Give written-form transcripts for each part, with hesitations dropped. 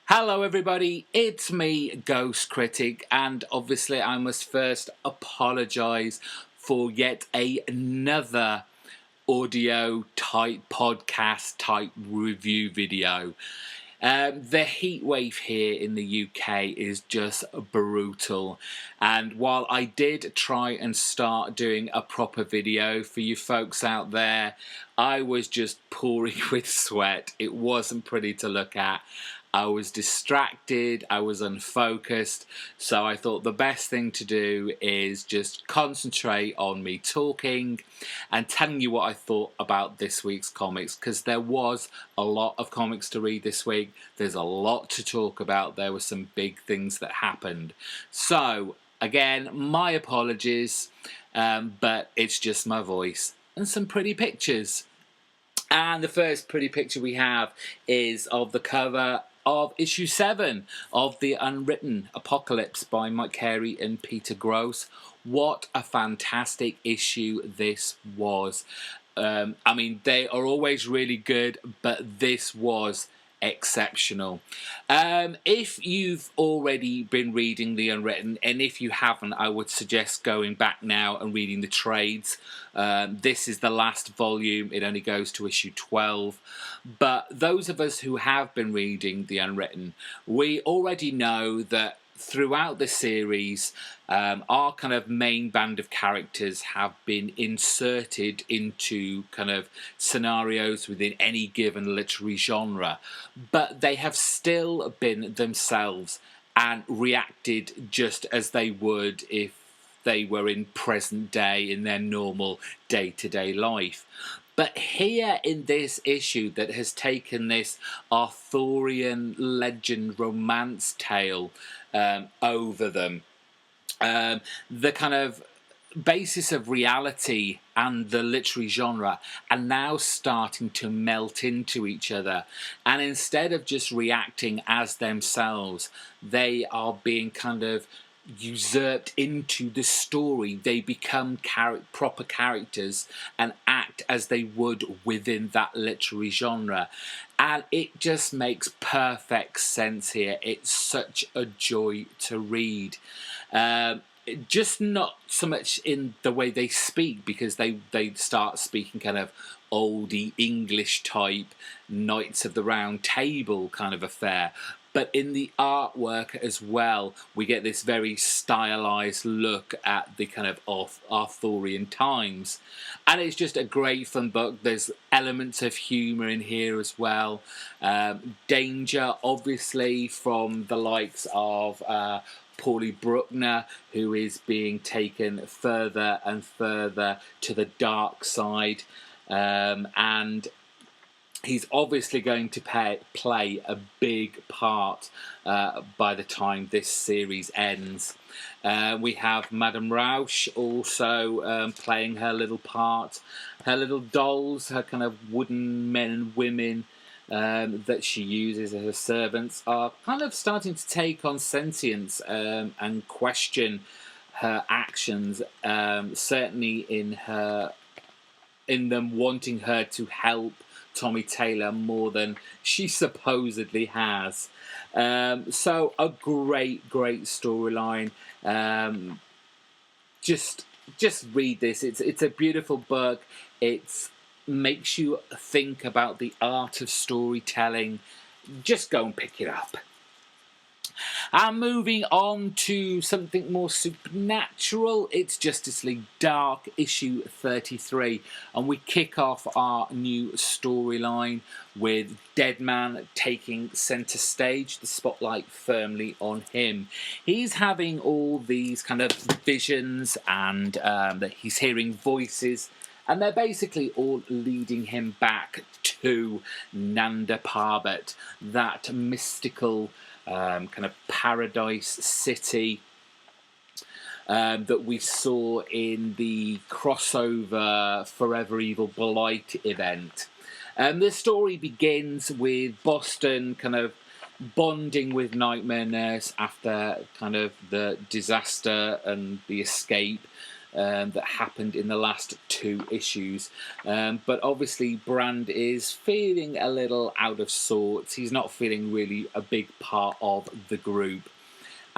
Hello everybody, it's me, GhostCritic, and obviously I must first apologise for yet another audio type podcast type review video. The heat wave here in the UK is just brutal, and while I did try and start doing a proper video for you folks out there, I was just pouring with sweat. It wasn't pretty to look at. I was distracted, I was unfocused, so I thought the best thing to do is just concentrate on me talking and telling you what I thought about this week's comics, because there was a lot of comics to read this week. There's a lot to talk about. There were some big things that happened. So, again, my apologies, but it's just my voice and some pretty pictures. And the first pretty picture we have is of the cover of issue 7 of the Unwritten Apocalypse by Mike Carey and Peter Gross. What a fantastic issue this was. I mean, they are always really good, but this was exceptional. If you've already been reading the Unwritten, and if you haven't, I would suggest going back now and reading the trades. This is the last volume. It only goes to issue 12. But those of us who have been reading the Unwritten, we already know that throughout the series, our kind of main band of characters have been inserted into kind of scenarios within any given literary genre, but they have still been themselves and reacted just as they would if they were in present day in their normal day-to-day life. But here in this issue that has taken this Arthurian legend romance tale over them, the kind of basis of reality and the literary genre are now starting to melt into each other, and instead of just reacting as themselves, they are being kind of usurped into the story. They become proper characters and act as they would within that literary genre, and it just makes perfect sense here. It's such a joy to read. Just not so much in the way they speak, because they start speaking kind of oldie English type Knights of the Round Table kind of affair, but in the artwork as well, we get this very stylized look at the kind of Arthurian times. And it's just a great fun book. There's elements of humour in here as well. Danger, obviously, from the likes of Paulie Bruckner, who is being taken further and further to the dark side. And he's obviously going to play a big part by the time this series ends. We have Madame Rausch also playing her little part. Her little dolls, her kind of wooden men and women that she uses as her servants, are kind of starting to take on sentience and question her actions, certainly in them wanting her to help Tommy Taylor more than she supposedly has. So a great storyline. Just read this. It's a beautiful book. It makes you think about the art of storytelling. Just go and pick it up. And moving on to something more supernatural, it's Justice League Dark, issue 33. And we kick off our new storyline with Deadman taking centre stage, the spotlight firmly on him. He's having all these kind of visions, and that he's hearing voices, and they're basically all leading him back to Nanda Parbat, that mystical kind of paradise city that we saw in the crossover Forever Evil Blight event. The story begins with Boston kind of bonding with Nightmare Nurse after kind of the disaster and the escape that happened in the last 2 issues. But obviously Brand is feeling a little out of sorts. He's not feeling really a big part of the group.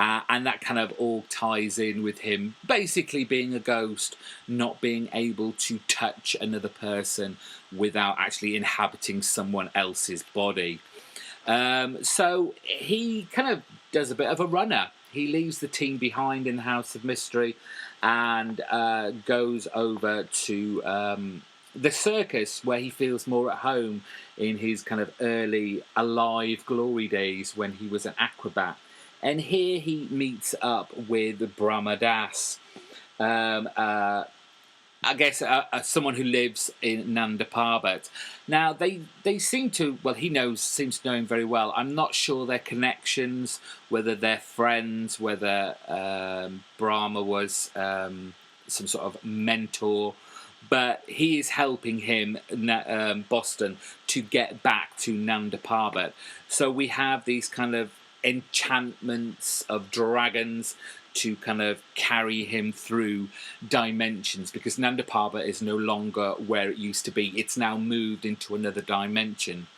And that kind of all ties in with him basically being a ghost, not being able to touch another person without actually inhabiting someone else's body. So he kind of does a bit of a runner. He leaves the team behind in the House of Mystery and goes over to the circus, where he feels more at home in his kind of early Alive glory days when he was an acrobat. And here he meets up with Brahma Das, I guess someone who lives in Nanda Parbat. Now they seem to, well, seems to know him very well. I'm not sure their connections, whether they're friends, whether Brahma was some sort of mentor, but he is helping him, Boston, to get back to Nanda Parbat. So we have these kind of enchantments of dragons to kind of carry him through dimensions, because Nanda Parbat is no longer where it used to be. It's now moved into another dimension.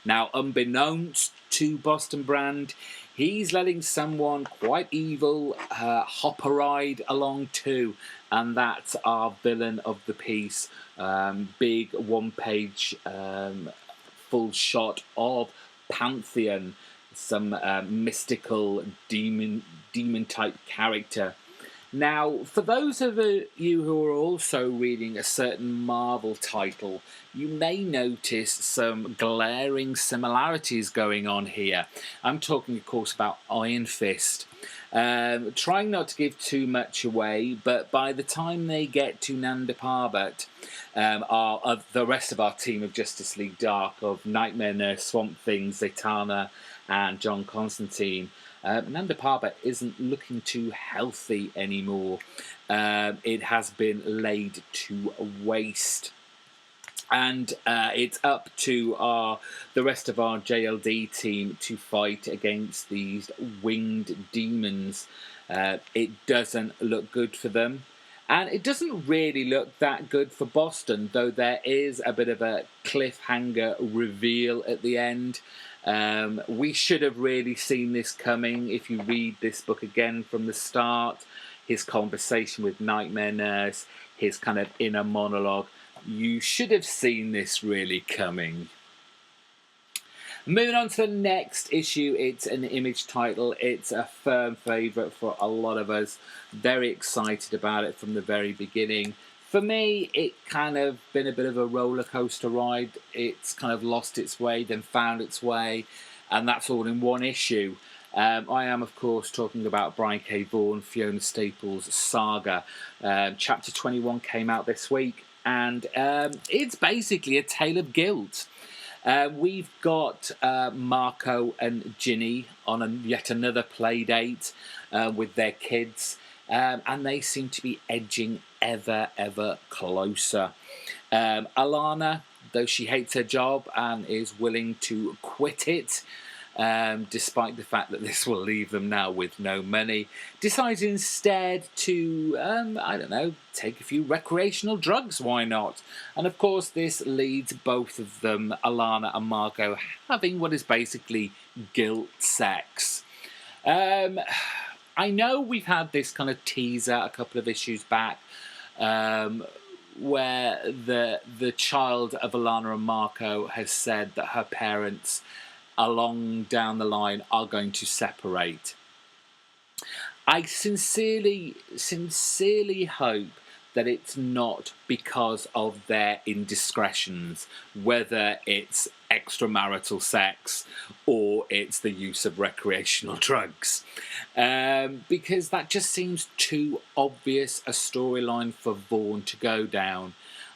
Now, unbeknownst to Boston Brand, he's letting someone quite evil hop a ride along too, and that's our villain of the piece. Big 1-page full shot of Pantheon, some mystical demon type character. Now, for those of you who are also reading a certain Marvel title, you may notice some glaring similarities going on here. I'm talking, of course, about Iron Fist. Trying not to give too much away, but by the time they get to Nanda Parbat, the rest of our team of Justice League Dark, of Nightmare Nurse, Swamp Thing, Zatanna, and John Constantine, Nanda Parbat isn't looking too healthy anymore. It has been laid to waste. And it's up to the rest of our JLD team to fight against these winged demons. It doesn't look good for them. And it doesn't really look that good for Boston, though there is a bit of a cliffhanger reveal at the end. We should have really seen this coming if you read this book again from the start. His conversation with Nightmare Nurse, his kind of inner monologue. You should have seen this really coming. Moving on to the next issue, it's an Image title. It's a firm favourite for a lot of us. Very excited about it from the very beginning. For me, it kind of been a bit of a roller coaster ride. It's kind of lost its way, then found its way, and that's all in one issue. I am, of course, talking about Brian K. Vaughan, Fiona Staples' Saga. Chapter 21 came out this week, and it's basically a tale of guilt. We've got Marco and Ginny on yet another play date with their kids, and they seem to be edging ever closer. Alana, though she hates her job and is willing to quit it, despite the fact that this will leave them now with no money, decides instead to, I don't know, take a few recreational drugs, why not? And of course this leads both of them, Alana and Margot, having what is basically guilt sex. I know we've had this kind of teaser a couple of issues back, where the child of Alana and Marco has said that her parents along down the line are going to separate. I sincerely hope that it's not because of their indiscretions, whether it's extramarital sex or it's the use of recreational drugs, because that just seems too obvious a storyline for Vaughan to go down.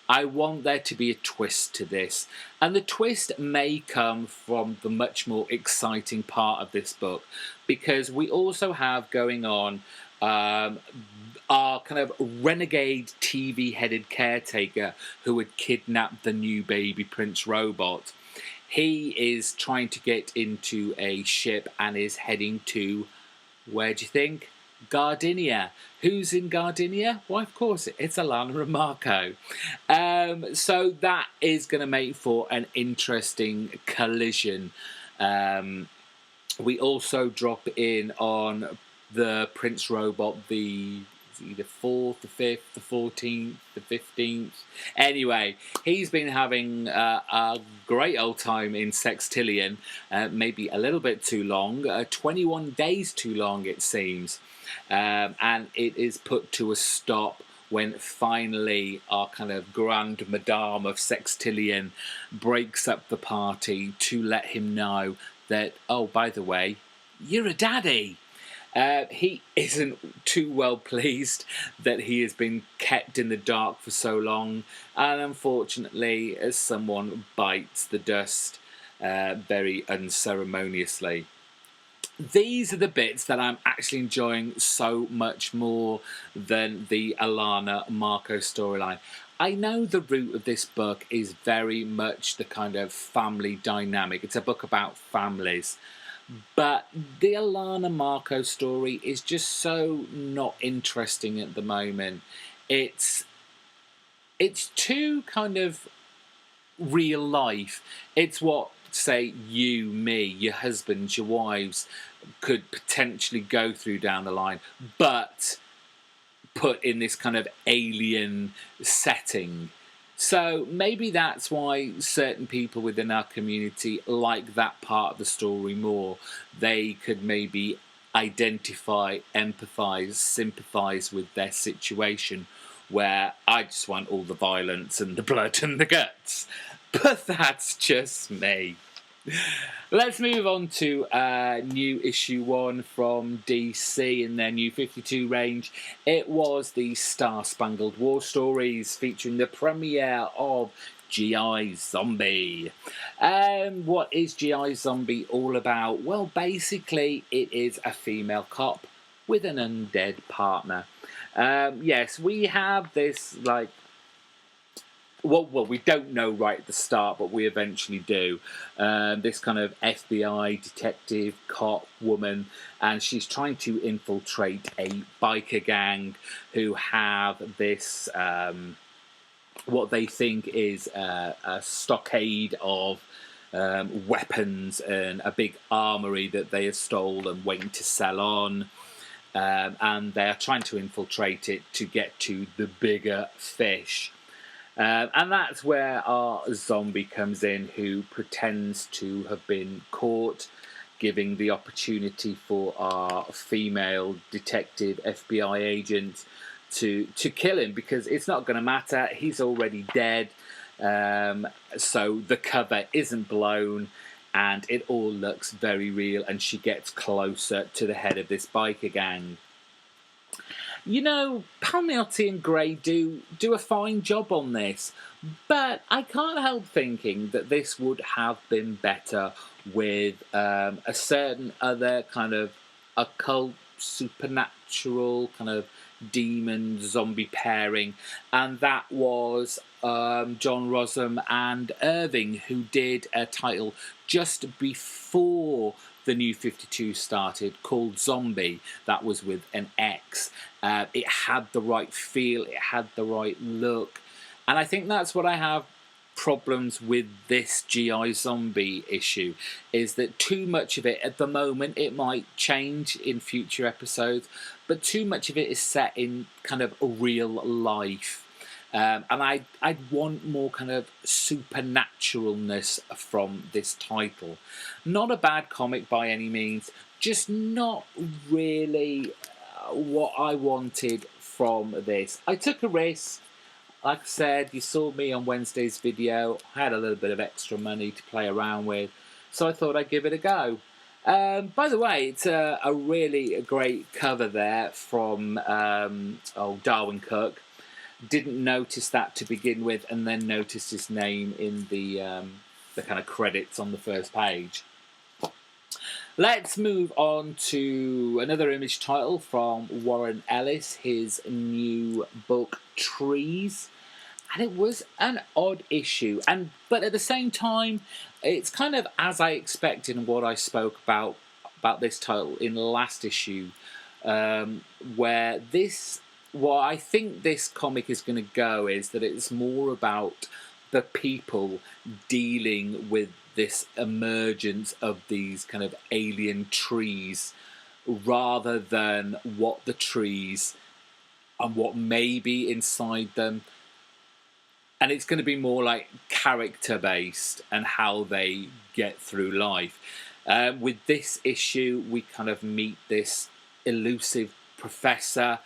I want there to be a twist to this, and the twist may come from the much more exciting part of this book, because we also have going on our kind of renegade TV-headed caretaker who had kidnapped the new baby Prince Robot. He is trying to get into a ship and is heading to, where do you think? Gardinia. Who's in Gardinia? Why, of course, it's Alana and Marco. So that is going to make for an interesting collision. We also drop in on the Prince Robot, the 4th, the 5th, the 14th, the 15th. Anyway, he's been having a great old time in Sextillion, maybe a little bit too long, 21 days too long it seems. And it is put to a stop when finally our kind of Grand Madame of Sextillion breaks up the party to let him know that, oh, by the way, you're a daddy. He isn't too well pleased that he has been kept in the dark for so long, and unfortunately, as someone bites the dust very unceremoniously. These are the bits that I'm actually enjoying so much more than the Alana Marco storyline. I know the root of this book is very much the kind of family dynamic. It's a book about families. But the Alana Marco story is just so not interesting at the moment. It's too kind of real life. It's what, say, you, me, your husbands, your wives could potentially go through down the line, but put in this kind of alien setting. So maybe that's why certain people within our community like that part of the story more. They could maybe identify, empathise, sympathise with their situation, where I just want all the violence and the blood and the guts. But that's just me. Let's move on to new issue 1 from DC in their new 52 range. It was the Star Spangled War stories featuring the premiere of G.I. Zombie. What is G.I. Zombie all about? Well, basically, it is a female cop with an undead partner. Yes, we have this, like, well, we don't know right at the start, but we eventually do. This kind of FBI detective cop woman, and she's trying to infiltrate a biker gang who have this, what they think is a stockade of weapons and a big armory that they have stolen and waiting to sell on. And they are trying to infiltrate it to get to the bigger fish. And that's where our zombie comes in, who pretends to have been caught, giving the opportunity for our female detective FBI agent to kill him, because it's not going to matter. He's already dead. So the cover isn't blown, and it all looks very real, and she gets closer to the head of this biker gang. You know, Palmiotti and Gray do a fine job on this, but I can't help thinking that this would have been better with a certain other kind of occult, supernatural, kind of demon zombie pairing, and that was John Rossum and Irving, who did a title just before the new 52 started called Zombie. That was with an X. It had the right feel, it had the right look, and I think that's what I have problems with this GI Zombie issue, is that too much of it at the moment, it might change in future episodes, but too much of it is set in kind of real life. And I'd want more kind of supernaturalness from this title. Not a bad comic by any means, just not really what I wanted from this. I took a risk. Like I said, you saw me on Wednesday's video. I had a little bit of extra money to play around with, so I thought I'd give it a go. By the way, it's a really great cover there from Darwin Cook. Didn't notice that to begin with, and then noticed his name in the kind of credits on the first page. Let's move on to another image title from Warren Ellis, his new book Trees. And it was an odd issue, but at the same time, it's kind of as I expected and what I spoke about this title in the last issue. where this, what I think this comic is going to go is that it's more about the people dealing with this emergence of these kind of alien trees, rather than what the trees and what may be inside them. And it's going to be more like character based and how they get through life. With this issue, we kind of meet this elusive professor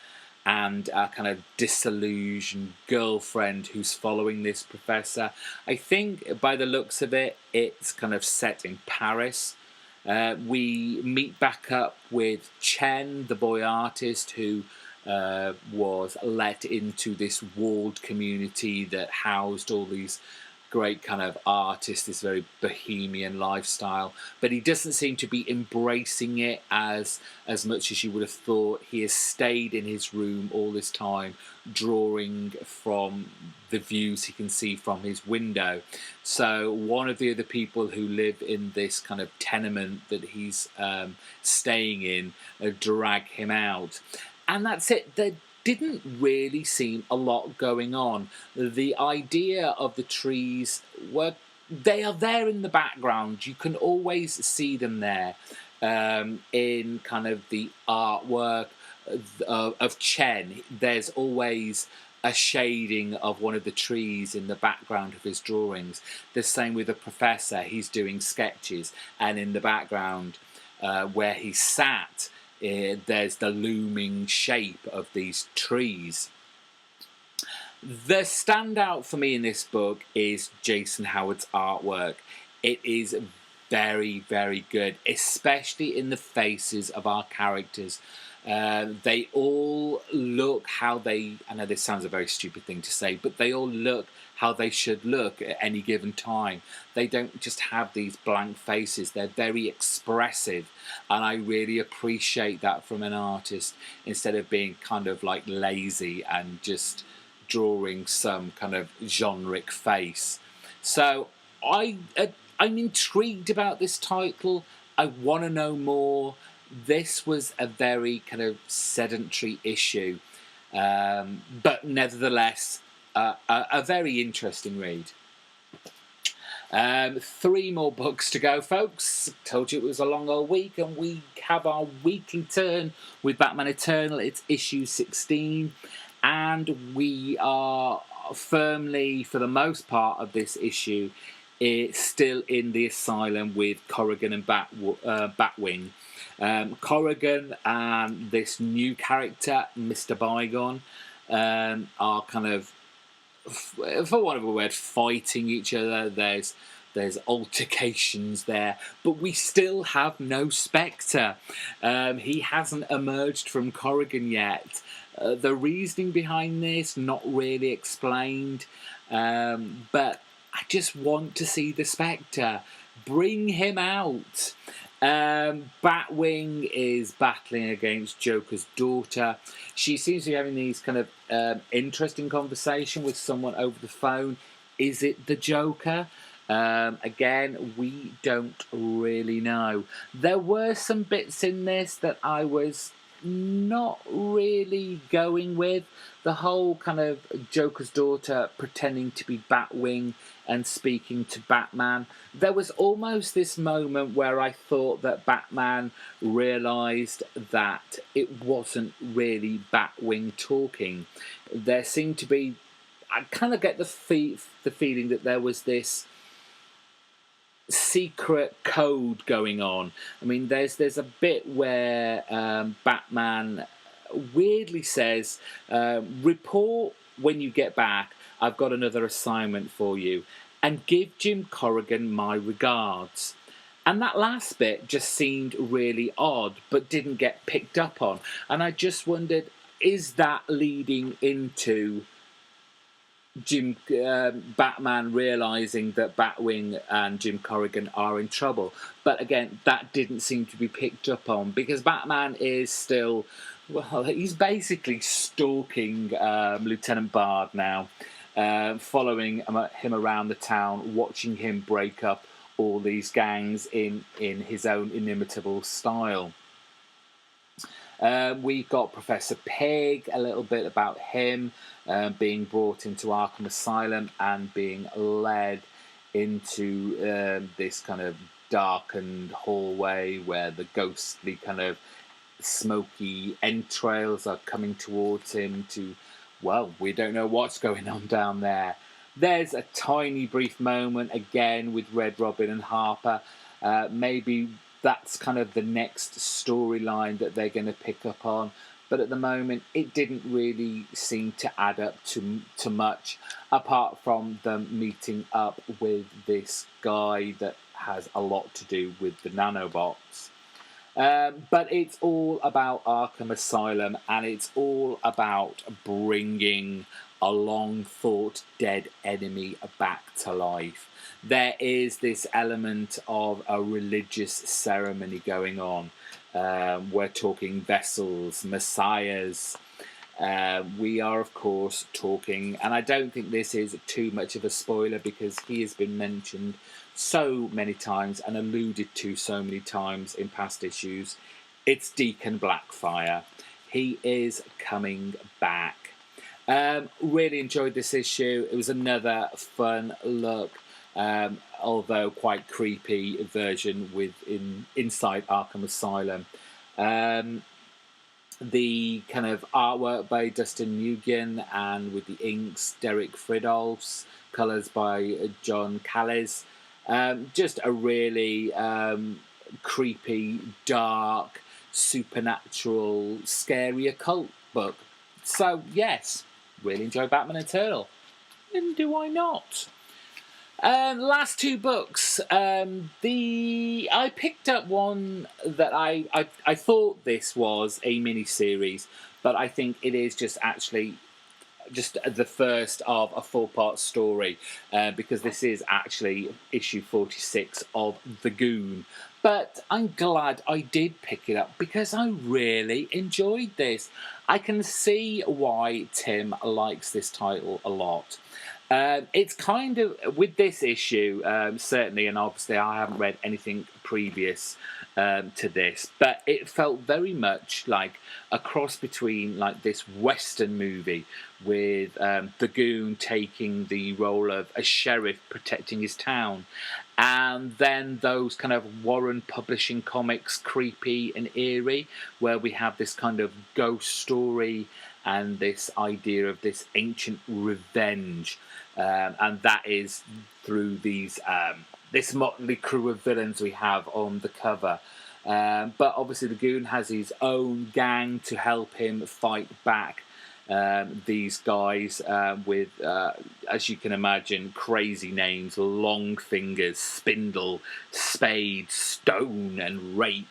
and a kind of disillusioned girlfriend who's following this professor. I think by the looks of it, it's kind of set in Paris. We meet back up with Chen, the boy artist, who was let into this walled community that housed all these great kind of artists, this very bohemian lifestyle, but he doesn't seem to be embracing it as much as you would have thought. He has stayed in his room all this time, drawing from the views he can see from his window. So one of the other people who live in this kind of tenement that he's staying in drag him out. And that's it. There didn't really seem a lot going on. The idea of the trees they are there in the background. You can always see them there in kind of the artwork of Chen. There's always a shading of one of the trees in the background of his drawings. The same with the professor. He's doing sketches, and in the background where he sat, there's the looming shape of these trees. The standout for me in this book is Jason Howard's artwork. It is very, very good, especially in the faces of our characters. They all look how they, I know this sounds a very stupid thing to say, but they all look how they should look at any given time. They don't just have these blank faces. They're very expressive, and I really appreciate that from an artist, instead of being kind of like lazy and just drawing some kind of generic face. So I'm intrigued about this title. I want to know more. This was a very kind of sedentary issue, but nevertheless a very interesting read. 3 more books to go, folks. Told you it was a long old week, and we have our weekly turn with Batman Eternal. It's issue 16, and we are firmly, for the most part of this issue, still in the asylum with Corrigan and Batwing. Corrigan and this new character, Mr. Bygone, are kind of, for want of a word, fighting each other. There's altercations there, but we still have no Spectre. He hasn't emerged from Corrigan yet. The reasoning behind this, not really explained, but I just want to see the Spectre. Bring him out. Batwing is battling against Joker's daughter. She seems to be having these kind of interesting conversation with someone over the phone. Is it the Joker? Again, we don't really know. There were some bits in this that I was not really going with. The whole kind of Joker's daughter pretending to be Batwing and speaking to Batman. There was almost this moment where I thought that Batman realised that it wasn't really Batwing talking. There seemed to be, I kind of get the feeling that there was this secret code going on. I mean, there's a bit where Batman weirdly says, report when you get back, I've got another assignment for you, and give Jim Corrigan my regards. And that last bit just seemed really odd, but didn't get picked up on. And I just wondered, is that leading into Batman realising that Batwing and Jim Corrigan are in trouble? But again, that didn't seem to be picked up on, because Batman is still, well, he's basically stalking Lieutenant Bard now, following him around the town, watching him break up all these gangs in his own inimitable style. We've got Professor Pig, a little bit about him being brought into Arkham Asylum and being led into this kind of darkened hallway where the ghostly kind of smoky entrails are coming towards him to, well, we don't know what's going on down there. There's a tiny brief moment again with Red Robin and Harper. Maybe that's kind of the next storyline that they're going to pick up on. But at the moment, it didn't really seem to add up to much, apart from them meeting up with this guy that has a lot to do with the nanobots. But it's all about Arkham Asylum, and it's all about bringing a long-thought dead enemy back to life. There is this element of a religious ceremony going on. We're talking vessels, messiahs. We are, of course, talking, and I don't think this is too much of a spoiler because he has been mentioned so many times and alluded to so many times in past issues. It's Deacon Blackfire. He is coming back. Really enjoyed this issue. It was another fun look, although quite creepy version inside Arkham Asylum. The kind of artwork by Dustin Nguyen and with the inks Derek Fridolfs, colours by John Callis. Just a really creepy, dark, supernatural, scary occult book. So yes, really enjoy Batman Eternal. And do I not? Last two books. I picked up one that I thought this was a mini-series, but I think it is just actually just the first of a four-part story, because this is actually issue 46 of The Goon. But I'm glad I did pick it up because I really enjoyed this. I can see why Tim likes this title a lot. It's kind of, with this issue, certainly, and obviously I haven't read anything previous to this, but it felt very much like a cross between like this Western movie with the Goon taking the role of a sheriff protecting his town, and then those kind of Warren Publishing comics, creepy and eerie, where we have this kind of ghost story and this idea of this ancient revenge. And that is through these this motley crew of villains we have on the cover. But obviously the Goon has his own gang to help him fight back these guys with, as you can imagine, crazy names: Long Fingers, Spindle, Spade, Stone and Rake.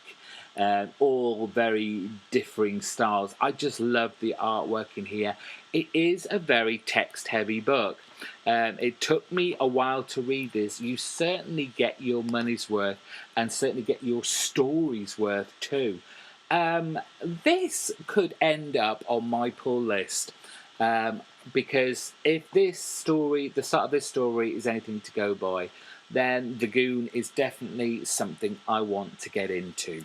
All very differing styles. I just love the artwork in here. It is a very text-heavy book. It took me a while to read this. You certainly get your money's worth and certainly get your story's worth too. This could end up on my pull list, because if this story, the start of this story, is anything to go by, then The Goon is definitely something I want to get into.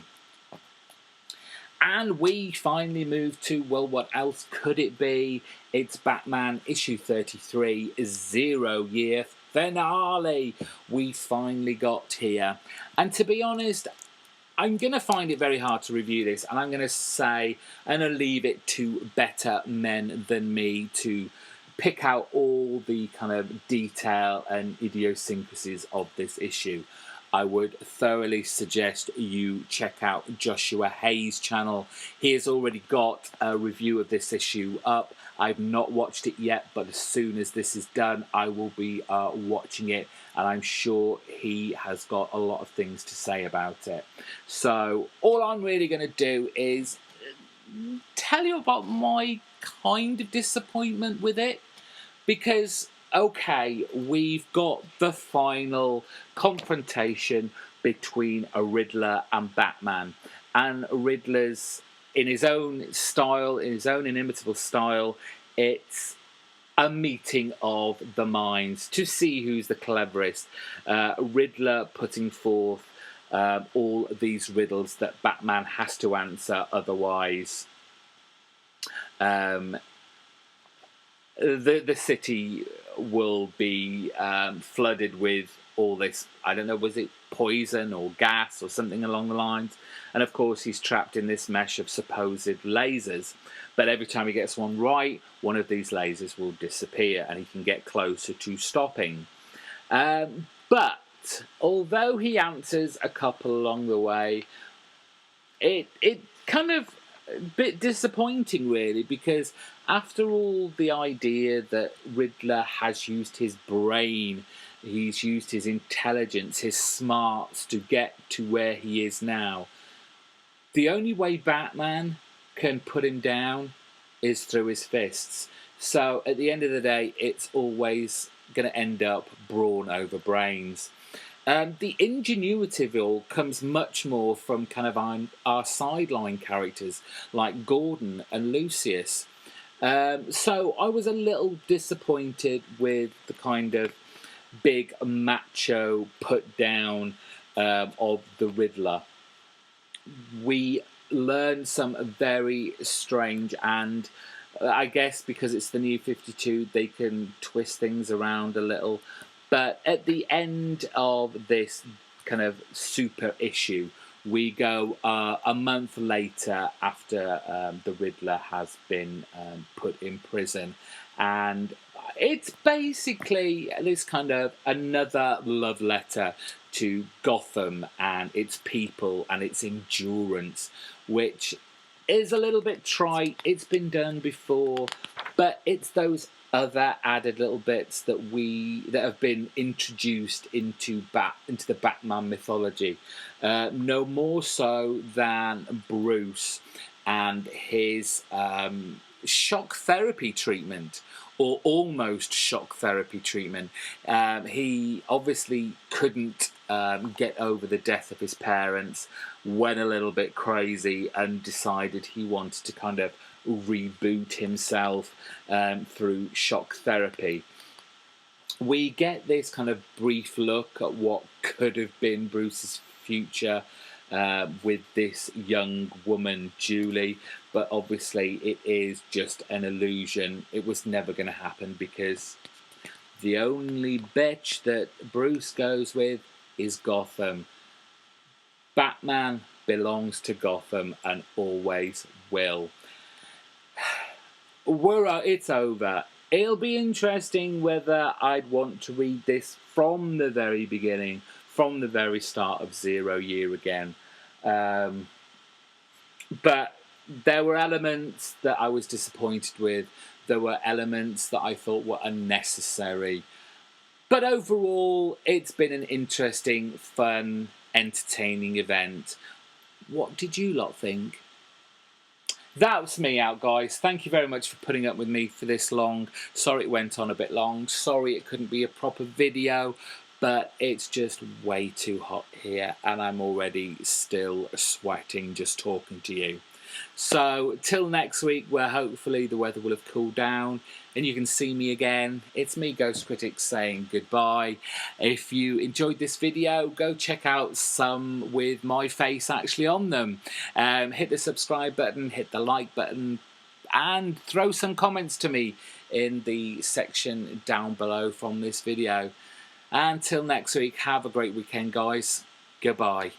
And we finally move to, well, what else could it be? It's Batman issue 33, 0-year finale. We finally got here. And to be honest, I'm going to find it very hard to review this. And I'm going to say, I'm going to leave it to better men than me to pick out all the kind of detail and idiosyncrasies of this issue. I would thoroughly suggest you check out Joshua Hayes' channel. He has already got a review of this issue up. I've not watched it yet, but as soon as this is done, I will be watching it, and I'm sure he has got a lot of things to say about it. So all I'm really going to do is tell you about my kind of disappointment with it, because okay, we've got the final confrontation between a Riddler and Batman. And Riddler's, in his own style, in his own inimitable style, it's a meeting of the minds to see who's the cleverest. Riddler putting forth all these riddles that Batman has to answer, otherwise the city will be flooded with all this, I don't know, was it poison or gas or something along the lines? And of course he's trapped in this mesh of supposed lasers. But every time he gets one right, one of these lasers will disappear and he can get closer to stopping. But although he answers a couple along the way, it kind of a bit disappointing, really, because after all, the idea that Riddler has used his brain, he's used his intelligence, his smarts to get to where he is now, the only way Batman can put him down is through his fists. So at the end of the day, it's always going to end up brawn over brains. The ingenuity of it all comes much more from kind of our sideline characters like Gordon and Lucius. So I was a little disappointed with the kind of big macho put down of the Riddler. We learned some very strange, and I guess because it's the New 52, they can twist things around a little. But at the end of this kind of super issue, we go a month later after the Riddler has been put in prison. And it's basically this kind of another love letter to Gotham and its people and its endurance, which is a little bit trite. It's been done before, but it's those other added little bits that have been introduced into the Batman mythology. No more so than Bruce and his shock therapy treatment, or almost shock therapy treatment. He obviously couldn't get over the death of his parents, went a little bit crazy and decided he wanted to kind of reboot himself through shock therapy. We get this kind of brief look at what could have been Bruce's future with this young woman, Julie, but obviously it is just an illusion. It was never going to happen because the only bitch that Bruce goes with is Gotham. Batman belongs to Gotham and always will. It's over. It'll be interesting whether I'd want to read this from the very beginning, from the very start of Zero Year again. But there were elements that I was disappointed with. There were elements that I thought were unnecessary. But overall, it's been an interesting, fun, entertaining event. What did you lot think? That's me out, guys. Thank you very much for putting up with me for this long. Sorry it went on a bit long. Sorry it couldn't be a proper video, but it's just way too hot here and I'm already still sweating just talking to you. So till next week, where hopefully the weather will have cooled down and you can see me again. It's me, GhostCritic, saying goodbye. If you enjoyed this video, go check out some with my face actually on them. Hit the subscribe button, hit the like button, and throw some comments to me in the section down below from this video. Until next week, have a great weekend, guys. Goodbye.